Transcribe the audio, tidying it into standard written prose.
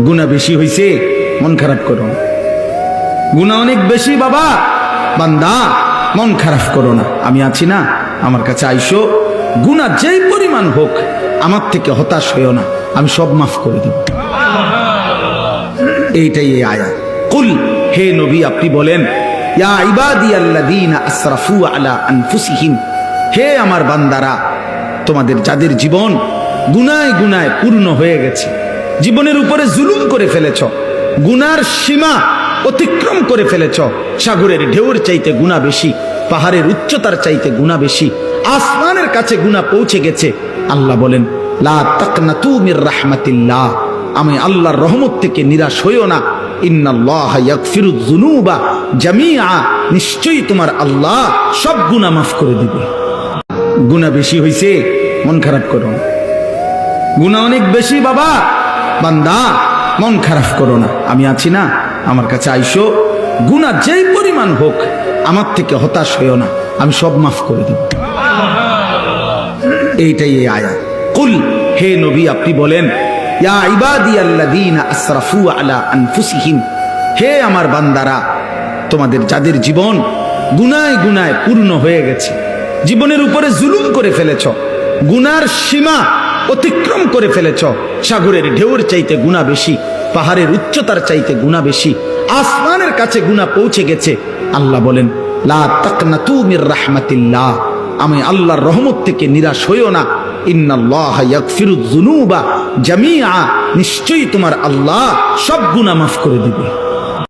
গুনাহ বেশি হইছে, মন খারাপ করো না। গুনাহ অনেক বেশি বাবা, বান্দা মন খারাপ করো না। আমি আছি না, আমার কাছে আইসো, গুনাহ যেই পরিমাণ হোক আমার থেকে হতাশ হইও না, আমি সব মাফ করে দেব। এইটাই এই আয়াত। কুল, হে নবী আপনি বলেন, ইয়া ইবাদিয়াল্লাযীনা আসরাফু আলা আনফুসিহিম, হে আমার বান্দারা, তোমাদের যাদের জীবন গুনায় গুনায় পূর্ণ হয়ে গেছে, জীবনের উপরে জুলুম করে ফেলেছ, গুনার সীমা অতিক্রম করে ফেলেছ, সাগরের ঢেউর চাইতে গুনাহ বেশি, পাহাড়ের উচ্চতার চাইতে গুনাহ বেশি, আসমানের কাছে গুনাহ পৌঁছে গেছে। আল্লাহ বলেন, লা তাকনাতু মির রাহমাতিল্লাহ, আমি আল্লাহর রহমত থেকে নিরাশ হইও না। ইন্নাল্লাহা ইয়াগফিরুয যুনুবা জামিআ, নিশ্চয়ই তোমার আল্লাহ সব গুনাহ মাফ করে দিবে। গুনাহ বেশি হইছে, মন খারাপ করো না। গুনাহ অনেক বেশি বাবা, বান্দা মন খারাপ করো না। আমি আছি না, আমার কাছে আইসো, গুনাহ যেই পরিমাণ হোক আমার থেকে হতাশ হইও না, আমি সব মাফ করে দেব। এইটাই এই আয়াত। কুল, হে নবী আপনি বলেন, ইয়া ইবাদিয়াল্লাযীনা আসরাফু আলা আনফুসিহিম, হে আমার বান্দারা, তোমাদের যাদের জীবন গুনায় গুনায় পূর্ণ হয়ে গেছে, জীবনের উপরে জুলুম করে ফেলেছ, গুনার সীমা অতিক্রম করে ফেলেছ, সাগরের ঢেউর চাইতে গুনাহ বেশি, পাহাড়ের উচ্চতার চাইতে গুনাহ বেশি, আসমানের কাছে গুনাহ পৌঁছে গেছে। আল্লাহ বলেন, লা তাকনাতু মির রাহমাতিল্লাহ, আমি আল্লাহর রহমত থেকে নিরাশ হইও না। ইন্নাল্লাহা ইয়াগফিরুয যুনুবা জামিআ, নিশ্চয়ই তোমার আল্লাহ সব গুনাহ মাফ করে দিবে।